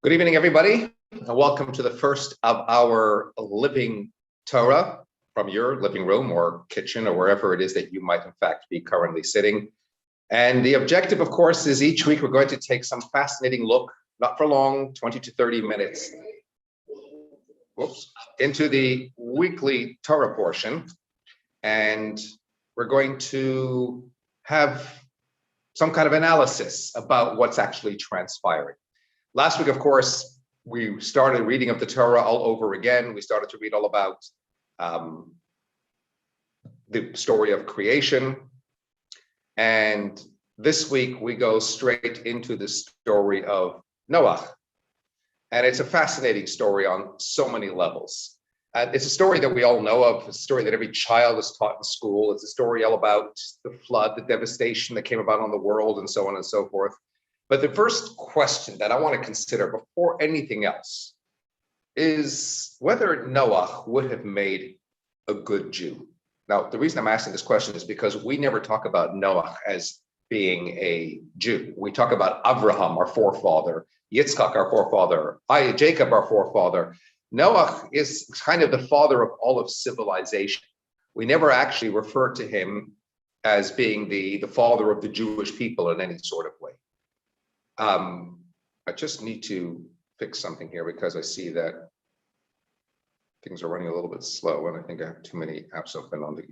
Good evening, everybody, and welcome to the first of our living Torah from your living room or kitchen or wherever it is that you might, in fact, be currently sitting. And the objective, of course, is each week we're going to take some fascinating look, not for long, 20 to 30 minutes, into the weekly Torah portion. And we're going to have some kind of analysis about what's actually transpiring. Last week, of course, we started reading of the Torah all over again. We started to read all about the story of creation. And this week, we go straight into the story of Noah. And it's a fascinating story on so many levels. It's a story that we all know of. It's a story that every child is taught in school. It's a story all about the flood, the devastation that came about on the world, and so on and so forth. But the first question that I want to consider before anything else is whether Noah would have made a good Jew. Now, the reason I'm asking this question is because we never talk about Noah as being a Jew. We talk about Abraham, our forefather, Yitzchak, our forefather, Jacob, our forefather. Noah is kind of the father of all of civilization. We never actually refer to him as being the father of the Jewish people in any sort of way. I just need to fix something here because I see that things are running a little bit slow and I think I have too many apps open on the.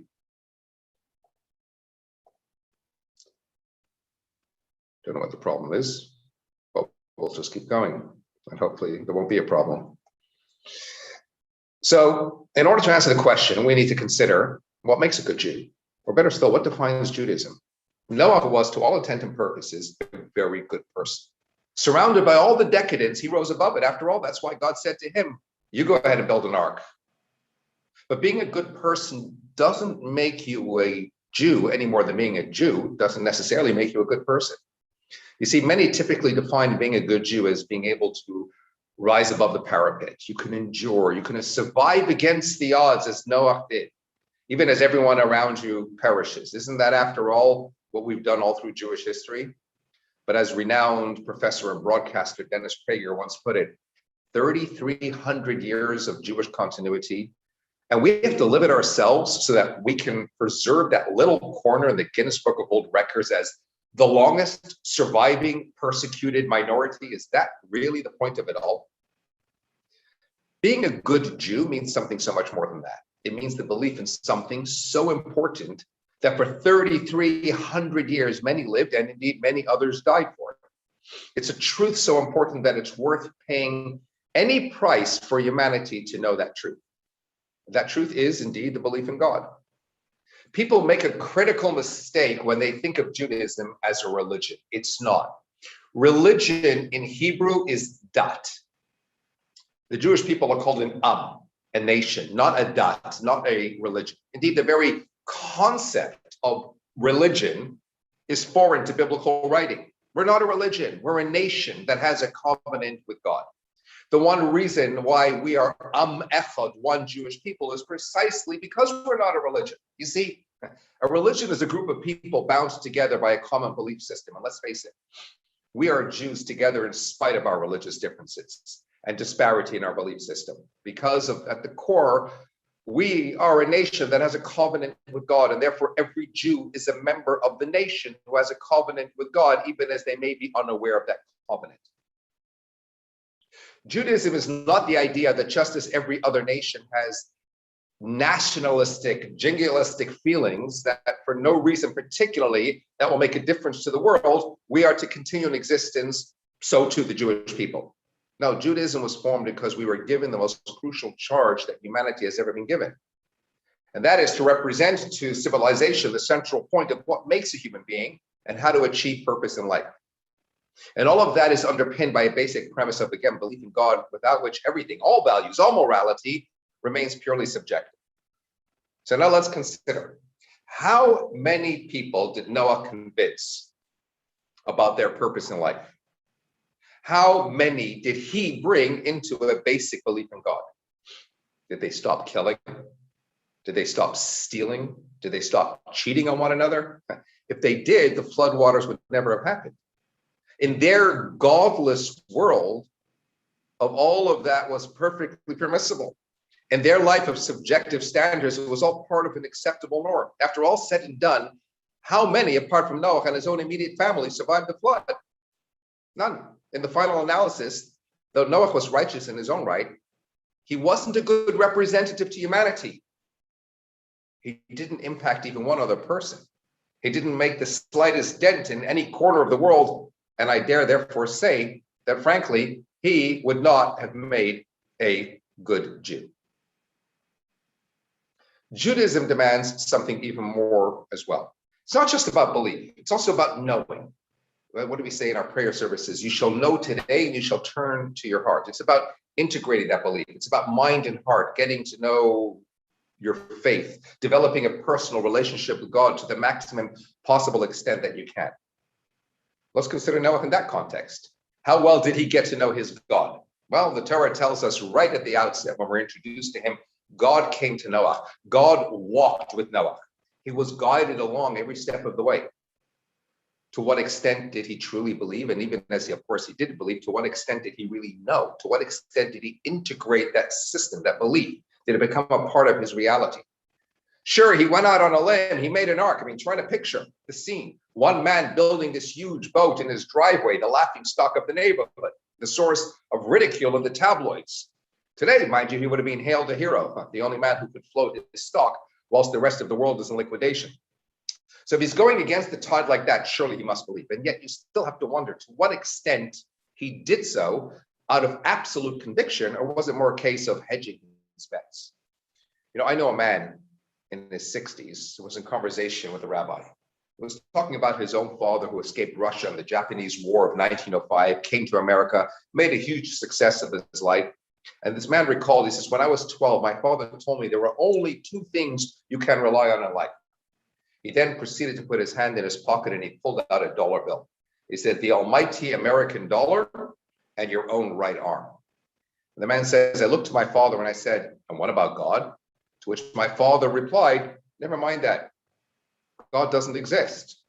Don't know what the problem is, but we'll just keep going and hopefully there won't be a problem. So in order to answer the question, we need to consider what makes a good Jew, or better still, what defines Judaism. Noah was, to all intent and purposes, a very good person. Surrounded by all the decadence, he rose above it. After all, that's why God said to him, you go ahead and build an ark. But being a good person doesn't make you a Jew any more than being a Jew doesn't necessarily make you a good person. You see, many typically define being a good Jew as being able to rise above the parapet. You can endure, you can survive against the odds as Noah did, even as everyone around you perishes. Isn't that, after all, what we've done all through Jewish history? But as renowned professor and broadcaster Dennis Prager once put it, 3,300 years of Jewish continuity, and we have to live it ourselves so that we can preserve that little corner in the Guinness Book of World Records as the longest surviving persecuted minority. Is that really the point of it all? Being a good Jew means something so much more than that. It means the belief in something so important that for 3,300 years, many lived, and indeed many others died for it. It's a truth so important that it's worth paying any price for humanity to know that truth. That truth is indeed the belief in God. People make a critical mistake when they think of Judaism as a religion. It's not. Religion in Hebrew is dat. The Jewish people are called an am, a nation, not a dat, not a religion. Indeed, the very concept of religion is foreign to biblical writing. We're not a religion. We're a nation that has a covenant with God. The one reason why we are Am Echad, one Jewish people, is precisely because we're not a religion. You see, a religion is a group of people bound together by a common belief system. And let's face it, we are Jews together in spite of our religious differences and disparity in our belief system. Because of, at the core, we are a nation that has a covenant with God, and therefore every Jew is a member of the nation who has a covenant with God, even as they may be unaware of that covenant. Judaism is not the idea that just as every other nation has nationalistic, jingoistic feelings that for no reason particularly that will make a difference to the world, we are to continue in existence, so too the Jewish people. No, Judaism was formed because we were given the most crucial charge that humanity has ever been given. And that is to represent to civilization the central point of what makes a human being and how to achieve purpose in life. And all of that is underpinned by a basic premise of, again, belief in God, without which everything, all values, all morality remains purely subjective. So now let's consider, how many people did Noah convince about their purpose in life? How many did he bring into a basic belief in God? Did they stop killing? Did they stop stealing? Did they stop cheating on one another? If they did, the floodwaters would never have happened. In their godless world, of all of that was perfectly permissible. In their life of subjective standards, it was all part of an acceptable norm. After all said and done, how many, apart from Noah and his own immediate family, survived the flood? None. In the final analysis, though Noah was righteous in his own right, he wasn't a good representative to humanity. He didn't impact even one other person. He didn't make the slightest dent in any corner of the world. And I dare therefore say that, frankly, he would not have made a good Jew. Judaism demands something even more as well. It's not just about belief, it's also about knowing. What do we say in our prayer services? You shall know today and you shall turn to your heart. It's about integrating that belief. It's about mind and heart, getting to know your faith, developing a personal relationship with God to the maximum possible extent that you can. Let's consider Noah in that context. How well did he get to know his God? Well, the Torah tells us right at the outset when we're introduced to him, God came to Noah. God walked with Noah. He was guided along every step of the way. To what extent did he truly believe? And even as of course he did believe, to what extent did he really know? To what extent did he integrate that system, that belief? Did it become a part of his reality? Sure, he went out on a limb. He made an ark. I mean, try to picture the scene. One man building this huge boat in his driveway, the laughingstock of the neighborhood, the source of ridicule of the tabloids. Today, mind you, he would have been hailed a hero, the only man who could float his stock whilst the rest of the world is in liquidation. So if he's going against the tide like that, surely he must believe. And yet you still have to wonder to what extent he did so out of absolute conviction, or was it more a case of hedging his bets? You know, I know a man in his 60s who was in conversation with a rabbi. He was talking about his own father who escaped Russia in the Japanese War of 1905, came to America, made a huge success of his life. And this man recalled, he says, when I was 12, my father told me there were only two things you can rely on in life. He then proceeded to put his hand in his pocket and he pulled out a dollar bill. He said, the almighty American dollar and your own right arm. And the man says, I looked to my father and I said, and what about God? To which my father replied, never mind that. God doesn't exist.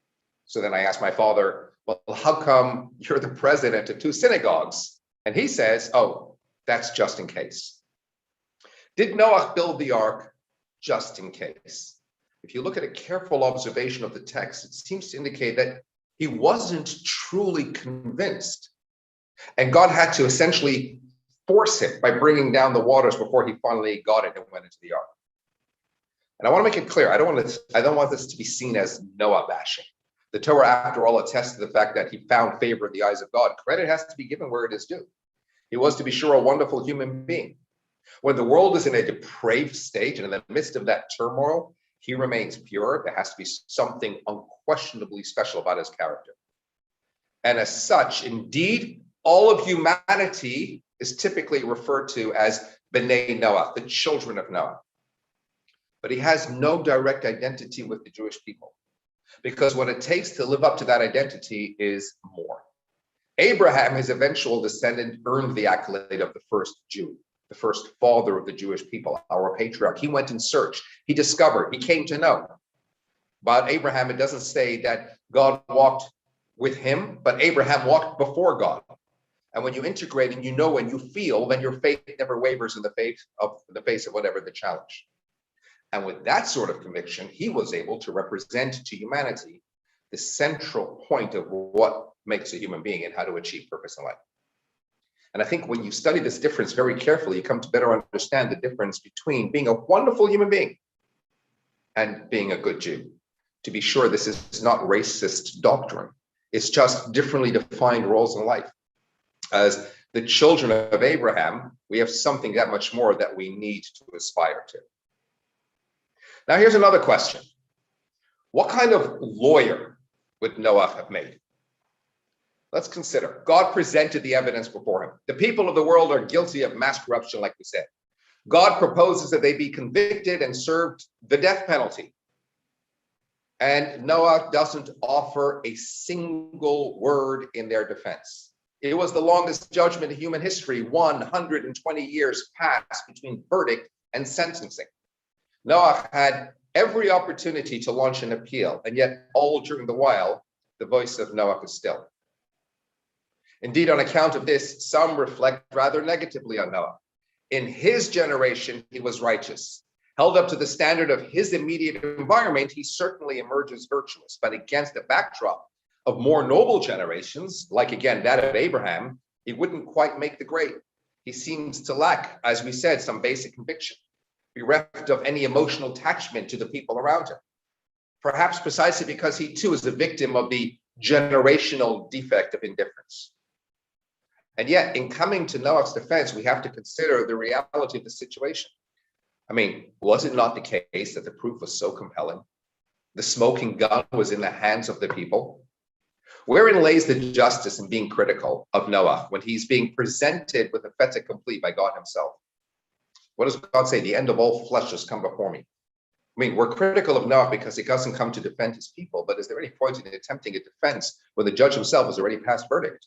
So then I asked my father, well, how come you're the president of two synagogues? And he says, oh, that's just in case. Did Noah build the ark just in case? If you look at a careful observation of the text, it seems to indicate that he wasn't truly convinced. And God had to essentially force him by bringing down the waters before he finally got it and went into the ark. And I want to make it clear, I don't want this to be seen as Noah bashing. The Torah, after all, attests to the fact that he found favor in the eyes of God. Credit has to be given where it is due. He was, to be sure, a wonderful human being. When the world is in a depraved state and in the midst of that turmoil, he remains pure. There has to be something unquestionably special about his character. And as such, indeed, all of humanity is typically referred to as B'nai Noah, the children of Noah. But he has no direct identity with the Jewish people, because what it takes to live up to that identity is more. Abraham, his eventual descendant, earned the accolade of the first Jew, the first father of the Jewish people, our patriarch. He went in search, he discovered, he came to know. About Abraham, it doesn't say that God walked with him, but Abraham walked before God. And when you integrate and you know and you feel, then your faith never wavers in the face of whatever the challenge. And with that sort of conviction, he was able to represent to humanity the central point of what makes a human being and how to achieve purpose in life. And I think when you study this difference very carefully, you come to better understand the difference between being a wonderful human being and being a good Jew. To be sure, this is not racist doctrine. It's just differently defined roles in life. As the children of Abraham, we have something that much more that we need to aspire to. Now, here's another question. What kind of lawyer would Noah have made? Let's consider. God presented the evidence before him. The people of the world are guilty of mass corruption, like we said. God proposes that they be convicted and served the death penalty. And Noah doesn't offer a single word in their defense. It was the longest judgment in human history. 120 years passed between verdict and sentencing. Noah had every opportunity to launch an appeal, and yet all during the while, the voice of Noah is still. Indeed, on account of this, some reflect rather negatively on Noah. In his generation, he was righteous. Held up to the standard of his immediate environment, he certainly emerges virtuous. But against the backdrop of more noble generations, like again that of Abraham, he wouldn't quite make the grade. He seems to lack, as we said, some basic conviction, bereft of any emotional attachment to the people around him. Perhaps precisely because he too is a victim of the generational defect of indifference. And yet, in coming to Noah's defense, we have to consider the reality of the situation. I mean, was it not the case that the proof was so compelling? The smoking gun was in the hands of the people. Wherein lays the justice in being critical of Noah when he's being presented with a fait accompli by God himself? What does God say? The end of all flesh has come before me. I mean, we're critical of Noah because he doesn't come to defend his people, but is there any point in attempting a defense when the judge himself has already passed verdict?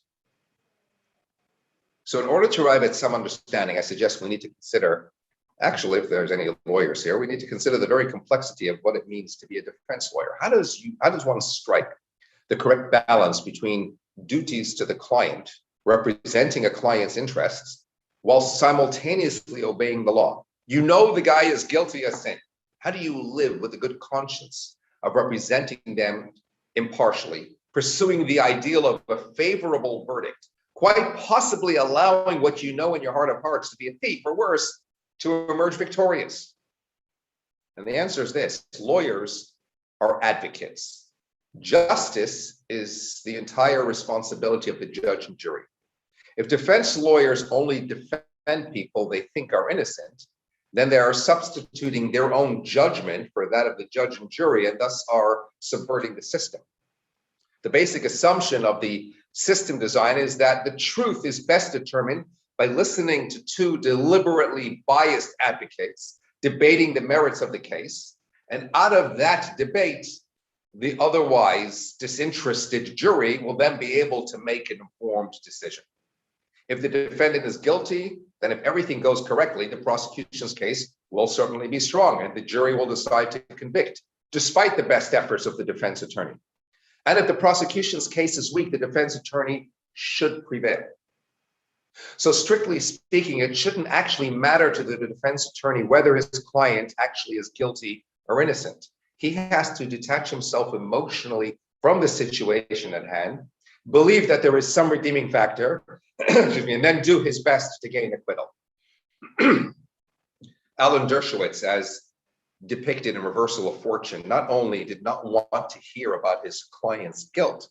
So in order to arrive at some understanding, I suggest we need to consider, actually, if there's any lawyers here, we need to consider the very complexity of what it means to be a defense lawyer. How does one strike the correct balance between duties to the client, representing a client's interests, while simultaneously obeying the law? You know the guy is guilty of sin. How do you live with a good conscience of representing them impartially, pursuing the ideal of a favorable verdict, quite possibly allowing what you know in your heart of hearts to be a thief, or worse, to emerge victorious? And the answer is this: lawyers are advocates. Justice is the entire responsibility of the judge and jury. If defense lawyers only defend people they think are innocent, then they are substituting their own judgment for that of the judge and jury, and thus are subverting the system. The basic assumption of the system design is that the truth is best determined by listening to two deliberately biased advocates debating the merits of the case, and out of that debate, the otherwise disinterested jury will then be able to make an informed decision. If the defendant is guilty, then if everything goes correctly, the prosecution's case will certainly be strong, and the jury will decide to convict, despite the best efforts of the defense attorney. And if the prosecution's case is weak, the defense attorney should prevail. So strictly speaking, it shouldn't actually matter to the defense attorney whether his client actually is guilty or innocent. He has to detach himself emotionally from the situation at hand, believe that there is some redeeming factor, and then do his best to gain acquittal. Alan Dershowitz, as depicted in Reversal of Fortune, not only did not want to hear about his client's guilt,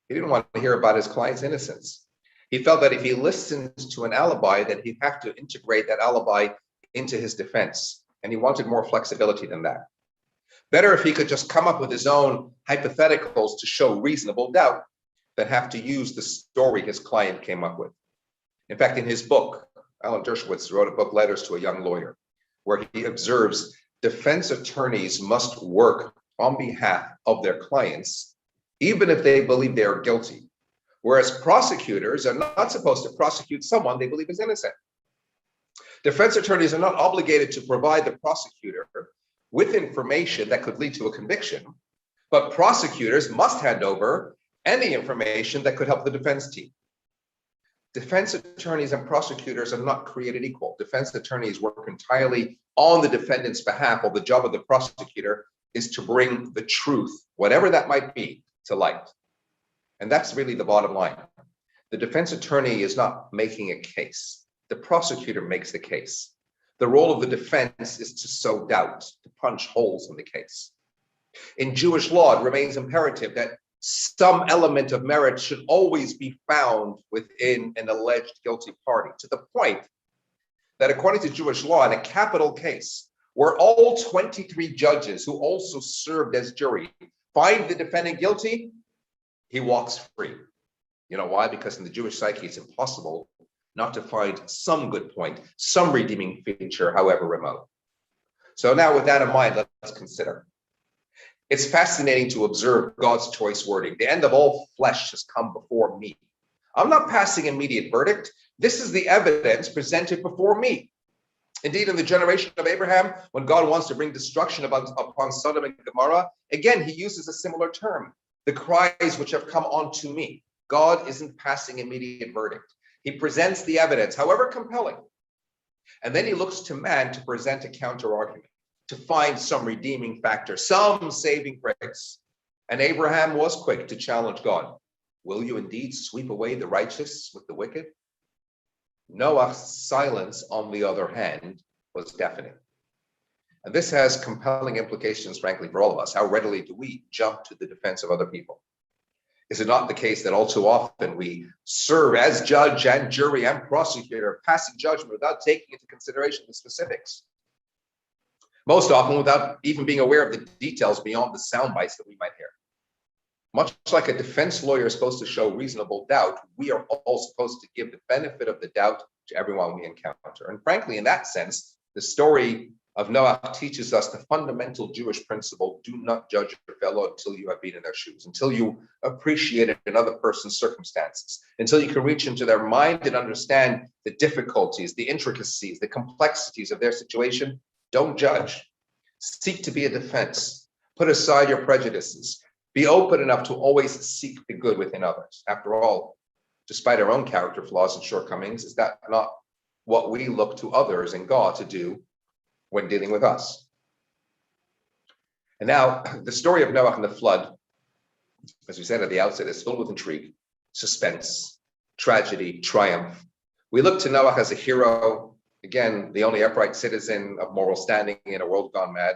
he didn't want to hear about his client's innocence. He felt that if he listened to an alibi, that he'd have to integrate that alibi into his defense, and he wanted more flexibility than that. Better if he could just come up with his own hypotheticals to show reasonable doubt than have to use the story his client came up with. In fact, in his book, Alan Dershowitz wrote a book, Letters to a Young Lawyer, where he observes defense attorneys must work on behalf of their clients, even if they believe they are guilty, whereas prosecutors are not supposed to prosecute someone they believe is innocent. Defense attorneys are not obligated to provide the prosecutor with information that could lead to a conviction, but prosecutors must hand over any information that could help the defense team. Defense attorneys and prosecutors are not created equal. Defense attorneys work entirely on the defendant's behalf, while the job of the prosecutor is to bring the truth, whatever that might be, to light. And that's really the bottom line. The defense attorney is not making a case. The prosecutor makes the case. The role of the defense is to sow doubt, to punch holes in the case. In Jewish law, it remains imperative that some element of merit should always be found within an alleged guilty party, to the point that according to Jewish law, in a capital case where all 23 judges who also served as jury find the defendant guilty, he walks free. You know why? Because in the Jewish psyche, it's impossible not to find some good point, some redeeming feature, however remote. So now with that in mind, let's consider. It's fascinating to observe God's choice wording. The end of all flesh has come before me. I'm not passing immediate verdict. This is the evidence presented before me. Indeed, in the generation of Abraham, when God wants to bring destruction upon Sodom and Gomorrah, again, he uses a similar term, the cries which have come onto me. God isn't passing immediate verdict. He presents the evidence, however compelling. And then he looks to man to present a counter-argument, to find some redeeming factor, some saving grace. And Abraham was quick to challenge God. Will you indeed sweep away the righteous with the wicked? Noah's silence, on the other hand, was deafening. And this has compelling implications, frankly, for all of us. How readily do we jump to the defense of other people? Is it not the case that all too often we serve as judge and jury and prosecutor, passing judgment without taking into consideration the specifics? Most often without even being aware of the details beyond the sound bites that we might hear. Much like a defense lawyer is supposed to show reasonable doubt, we are all supposed to give the benefit of the doubt to everyone we encounter. And frankly, in that sense, the story of Noah teaches us the fundamental Jewish principle: do not judge your fellow until you have been in their shoes, until you appreciate another person's circumstances, until you can reach into their mind and understand the difficulties, the intricacies, the complexities of their situation. Don't judge. Seek to be a defense. Put aside your prejudices. Be open enough to always seek the good within others. After all, despite our own character flaws and shortcomings, is that not what we look to others and God to do when dealing with us? And now, the story of Noah and the flood, as we said at the outset, is filled with intrigue, suspense, tragedy, triumph. We look to Noah as a hero, again, the only upright citizen of moral standing in a world gone mad.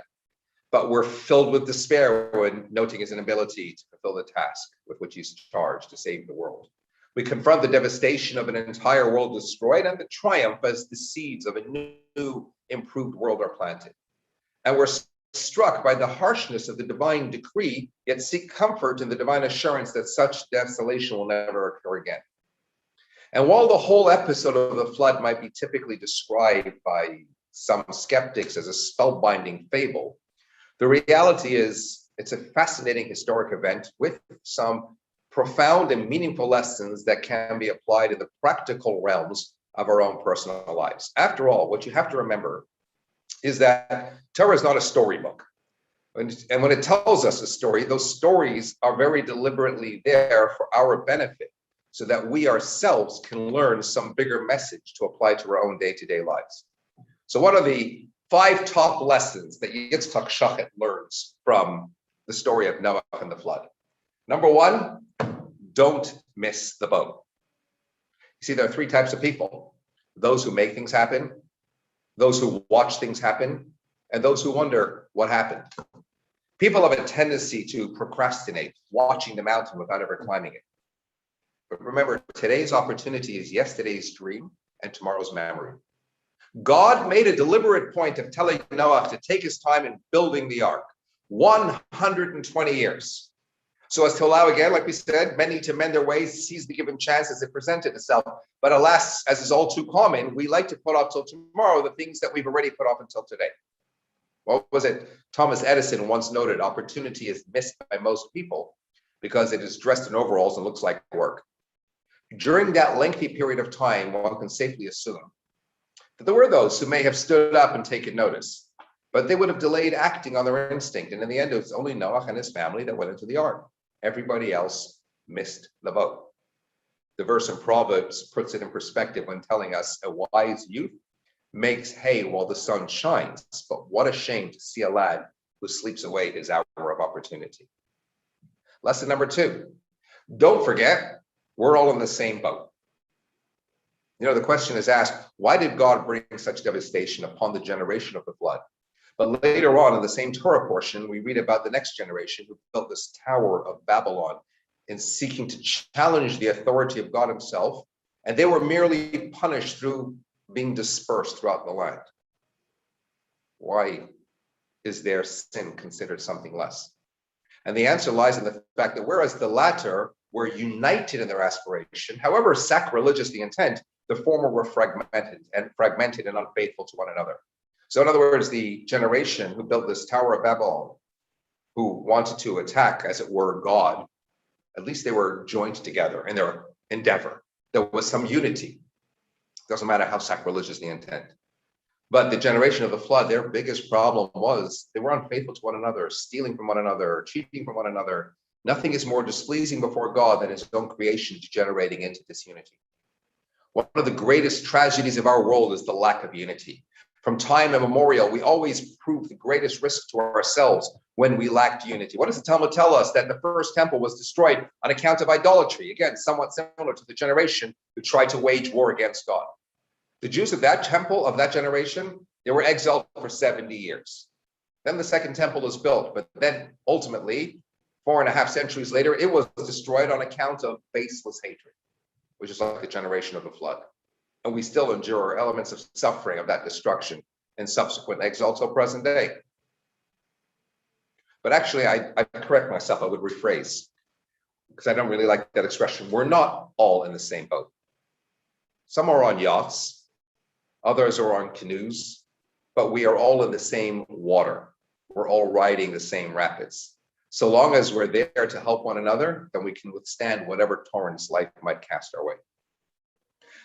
But we're filled with despair when noting his inability to fulfill the task with which he's charged to save the world. We confront the devastation of an entire world destroyed and the triumph as the seeds of a new, improved world are planted. And we're struck by the harshness of the divine decree, yet seek comfort in the divine assurance that such desolation will never occur again. And while the whole episode of the flood might be typically described by some skeptics as a spellbinding fable, the reality is it's a fascinating historic event with some profound and meaningful lessons that can be applied in the practical realms of our own personal lives. After all, what you have to remember is that Torah is not a storybook. And when it tells us a story, those stories are very deliberately there for our benefit, so that we ourselves can learn some bigger message to apply to our own day-to-day lives. So what are the 5 top lessons that Yitzchak Shachet learns from the story of Noah and the flood? Number 1, don't miss the boat. You see, there are 3 types of people: those who make things happen, those who watch things happen, and those who wonder what happened. People have a tendency to procrastinate, watching the mountain without ever climbing it. But remember, today's opportunity is yesterday's dream and tomorrow's memory. God made a deliberate point of telling Noah to take his time in building the ark, 120 years, so as to allow, again, like we said, many to mend their ways, seize the given chance as it presented itself. But alas, as is all too common, we like to put off till tomorrow the things that we've already put off until today. What was it? Thomas Edison once noted, opportunity is missed by most people because it is dressed in overalls and looks like work. During that lengthy period of time, one can safely assume that there were those who may have stood up and taken notice, but they would have delayed acting on their instinct. And in the end, it was only Noah and his family that went into the ark. Everybody else missed the boat. The verse in Proverbs puts it in perspective when telling us a wise youth makes hay while the sun shines, but what a shame to see a lad who sleeps away his hour of opportunity. Lesson number 2, don't forget, we're all in the same boat. You know, the question is asked, why did God bring such devastation upon the generation of the flood? But later on in the same Torah portion, we read about the next generation who built this Tower of Babylon in seeking to challenge the authority of God himself, and they were merely punished through being dispersed throughout the land. Why is their sin considered something less? And the answer lies in the fact that whereas the latter were united in their aspiration, however sacrilegious the intent, the former were fragmented and unfaithful to one another. So in other words, the generation who built this Tower of Babylon, who wanted to attack, as it were, God, at least they were joined together in their endeavor. There was some unity. Doesn't matter how sacrilegious the intent. But the generation of the flood, their biggest problem was they were unfaithful to one another, stealing from one another, cheating from one another, Nothing is more displeasing before God than his own creation degenerating into disunity. One of the greatest tragedies of our world is the lack of unity. From time immemorial, we always prove the greatest risk to ourselves when we lacked unity. What does the Talmud tell us? That the first temple was destroyed on account of idolatry. Again, somewhat similar to the generation who tried to wage war against God. The Jews of that temple, of that generation, they were exiled for 70 years. Then the second temple was built, but then ultimately, 4.5 centuries later, it was destroyed on account of baseless hatred, which is like the generation of the flood. And we still endure elements of suffering of that destruction and subsequent exile till present day. But actually, I correct myself, I would rephrase, because I don't really like that expression. We're not all in the same boat. Some are on yachts, others are on canoes, but we are all in the same water. We're all riding the same rapids. So long as we're there to help one another, then we can withstand whatever torrents life might cast our way.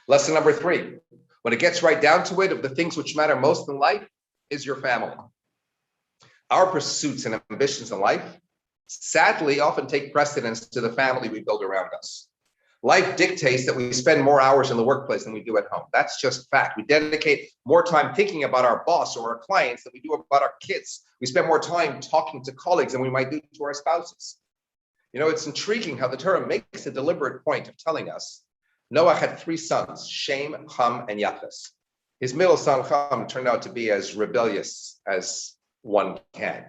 Lesson number 3, when it gets right down to it, of the things which matter most in life is your family. Our pursuits and ambitions in life, sadly, often take precedence to the family we build around us. Life dictates that we spend more hours in the workplace than we do at home. That's just fact. We dedicate more time thinking about our boss or our clients than we do about our kids. We spend more time talking to colleagues than we might do to our spouses. You know, it's intriguing how the Torah makes a deliberate point of telling us Noah had 3 sons, Shem, Ham, and Japheth. His middle son, Ham, turned out to be as rebellious as one can.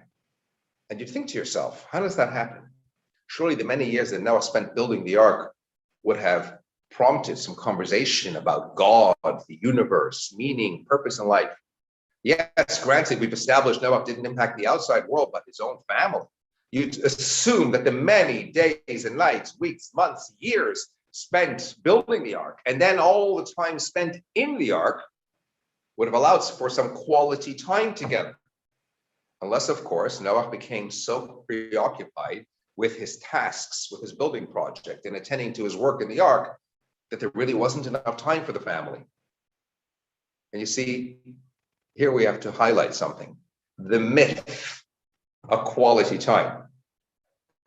And you think to yourself, how does that happen? Surely the many years that Noah spent building the ark would have prompted some conversation about God, the universe, meaning, purpose in life. Yes, granted, we've established Noah didn't impact the outside world, but his own family. You'd assume that the many days and nights, weeks, months, years spent building the ark, and then all the time spent in the ark would have allowed for some quality time together. Unless, of course, Noah became so preoccupied with his tasks, with his building project, and attending to his work in the ark, that there really wasn't enough time for the family. And you see, here we have to highlight something, the myth of quality time.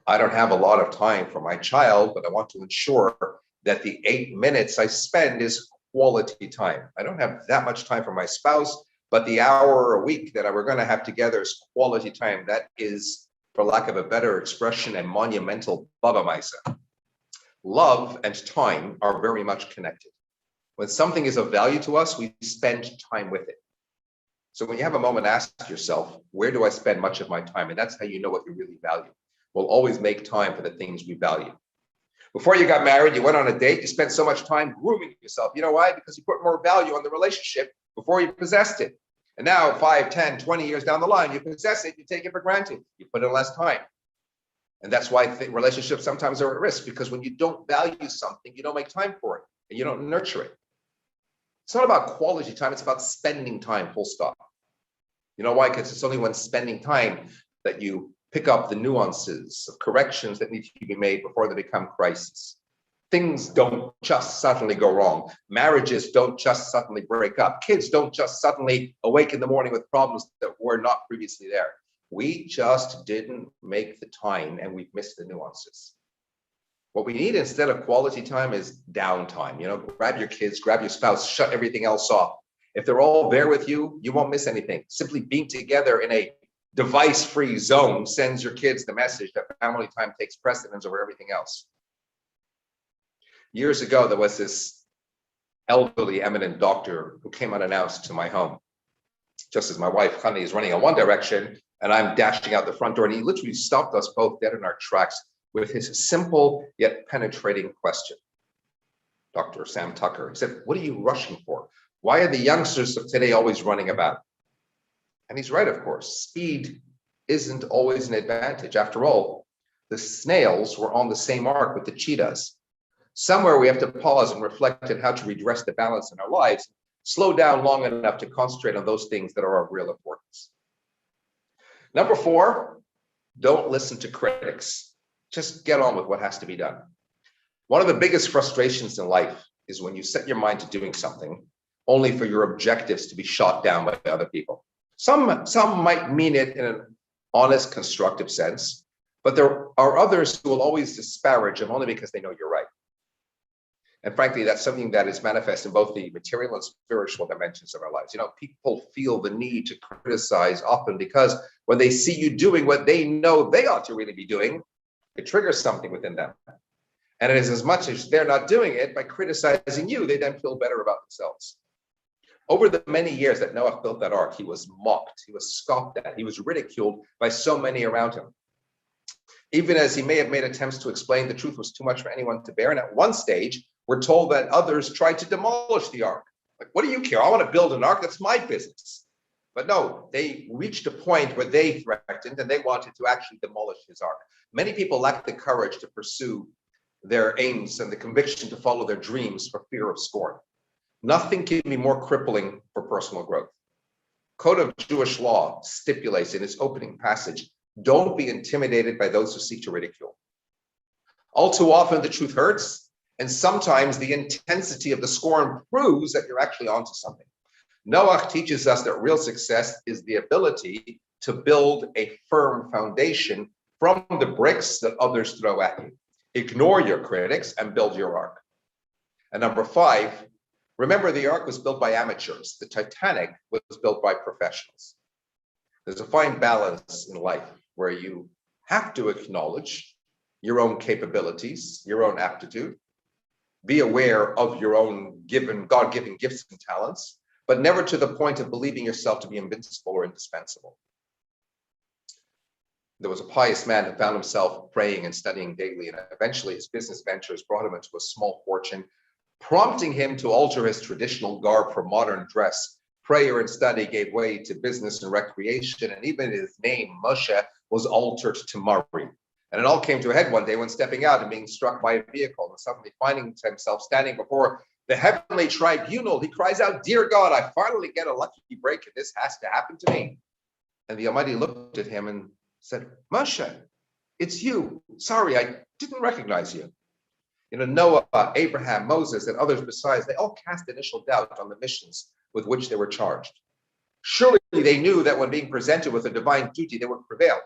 I don't have a lot of time for my child, but I want to ensure that the 8 minutes I spend is quality time. I don't have that much time for my spouse, but the hour a week that we're going to have together is quality time. That is, for lack of a better expression, a monumental baba maisa. Love and time are very much connected. When something is of value to us, we spend time with it. So when you have a moment, ask yourself, where do I spend much of my time? And that's how you know what you really value. We'll always make time for the things we value. Before you got married, you went on a date, you spent so much time grooming yourself. You know why? Because you put more value on the relationship before you possessed it. And now 5, 10, 20 years down the line, you possess it, you take it for granted. You put in less time. And that's why relationships sometimes are at risk, because when you don't value something, you don't make time for it and you don't nurture it. It's not about quality time, it's about spending time, full stop. You know why? Because it's only when spending time that you pick up the nuances of corrections that need to be made before they become crises. Things don't just suddenly go wrong. Marriages don't just suddenly break up. Kids don't just suddenly awake in the morning with problems that were not previously there. We just didn't make the time and we've missed the nuances. What we need instead of quality time is downtime. You know, grab your kids, grab your spouse, shut everything else off. If they're all there with you, you won't miss anything. Simply being together in a device-free zone sends your kids the message that family time takes precedence over everything else. Years ago, there was this elderly, eminent doctor who came unannounced to my home, just as my wife, Honey, is running in one direction, and I'm dashing out the front door, and he literally stopped us both dead in our tracks with his simple yet penetrating question. Dr. Sam Tucker, he said, "What are you rushing for? Why are the youngsters of today always running about?" And he's right, of course. Speed isn't always an advantage. After all, the snails were on the same ark with the cheetahs. Somewhere we have to pause and reflect on how to redress the balance in our lives, slow down long enough to concentrate on those things that are of real importance. Number 4, don't listen to critics. Just get on with what has to be done. One of the biggest frustrations in life is when you set your mind to doing something only for your objectives to be shot down by other people. Some might mean it in an honest, constructive sense, But there are others who will always disparage him only because they know you're right. And frankly, that's something that is manifest in both the material and spiritual dimensions of our lives. People feel the need to criticize often because when they see you doing what they know they ought to really be doing, it triggers something within them. And it is as much as they're not doing it, by criticizing you, they then feel better about themselves. Over the many years that Noah built that ark, he was mocked, he was scoffed at, he was ridiculed by so many around him. Even as he may have made attempts to explain, the truth was too much for anyone to bear. And at one stage, we're told that others tried to demolish the ark. Like, what do you care? I want to build an ark. That's my business. But no, they reached a point where they threatened and they wanted to actually demolish his ark. Many people lack the courage to pursue their aims and the conviction to follow their dreams for fear of scorn. Nothing can be more crippling for personal growth. Code of Jewish law stipulates in its opening passage, don't be intimidated by those who seek to ridicule. All too often, the truth hurts, and sometimes the intensity of the scorn proves that you're actually onto something. Noah teaches us that real success is the ability to build a firm foundation from the bricks that others throw at you. Ignore your critics and build your ark. And number 5, remember the ark was built by amateurs. The Titanic was built by professionals. There's a fine balance in life where you have to acknowledge your own capabilities, your own aptitude, be aware of your own God-given gifts and talents, but never to the point of believing yourself to be invincible or indispensable. There was a pious man who found himself praying and studying daily, and eventually his business ventures brought him into a small fortune, prompting him to alter his traditional garb for modern dress. Prayer and study gave way to business and recreation, and even his name, Moshe, was altered to Mari. And it all came to a head one day when stepping out and being struck by a vehicle and suddenly finding himself standing before the heavenly tribunal. He cries out, "Dear God, I finally get a lucky break and this has to happen to me." And the Almighty looked at him and said, "Moshe, it's you. Sorry, I didn't recognize you." Noah, Abraham, Moses, and others besides, they all cast initial doubt on the missions with which they were charged. Surely they knew that when being presented with a divine duty, they would prevail.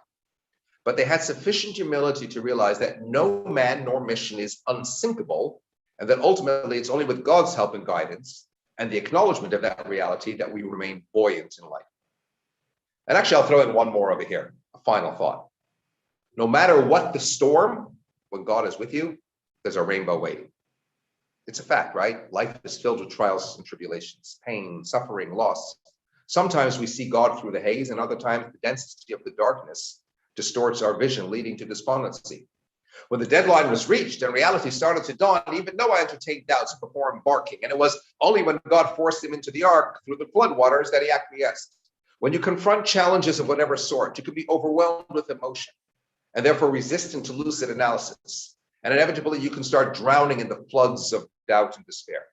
But they had sufficient humility to realize that no man nor mission is unsinkable, and that ultimately it's only with God's help and guidance and the acknowledgement of that reality that we remain buoyant in life. And actually, I'll throw in one more over here, a final thought. No matter what the storm, when God is with you, there's a rainbow waiting. It's a fact, right? Life is filled with trials and tribulations, pain, suffering, loss. Sometimes we see God through the haze, and other times the density of the darkness distorts our vision, leading to despondency. When the deadline was reached and reality started to dawn, even Noah entertained doubts before embarking. And it was only when God forced him into the ark through the floodwaters that he acquiesced. When you confront challenges of whatever sort, you can be overwhelmed with emotion and therefore resistant to lucid analysis. And inevitably, you can start drowning in the floods of doubt and despair.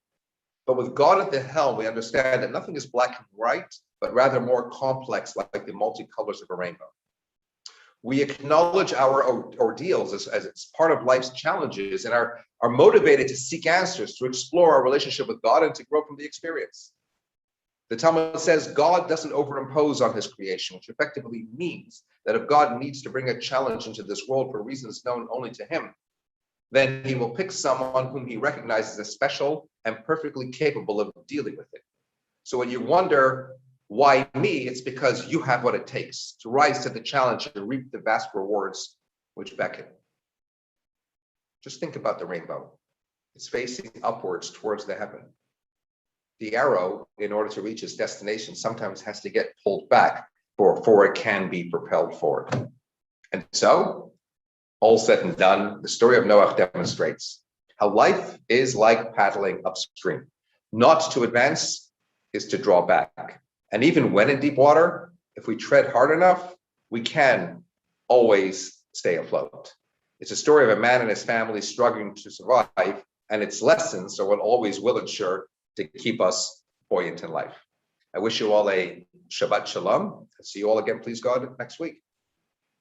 But with God at the helm, we understand that nothing is black and white, but rather more complex, like the multicolors of a rainbow. We acknowledge our ordeals as it's part of life's challenges and are motivated to seek answers, to explore our relationship with God and to grow from the experience. The Talmud says God doesn't overimpose on his creation, which effectively means that if God needs to bring a challenge into this world for reasons known only to him, then he will pick someone whom he recognizes as special and perfectly capable of dealing with it. So when you wonder, why me? It's because you have what it takes to rise to the challenge and reap the vast rewards which beckon. Just think about the rainbow. It's facing upwards towards the heaven. The arrow, in order to reach its destination, sometimes has to get pulled back before it can be propelled forward. And so, all said and done, the story of Noah demonstrates how life is like paddling upstream. Not to advance is to draw back. And even when in deep water, if we tread hard enough, we can always stay afloat. It's a story of a man and his family struggling to survive, and its lessons are what always will ensure to keep us buoyant in life. I wish you all a Shabbat Shalom. See you all again, please God, next week.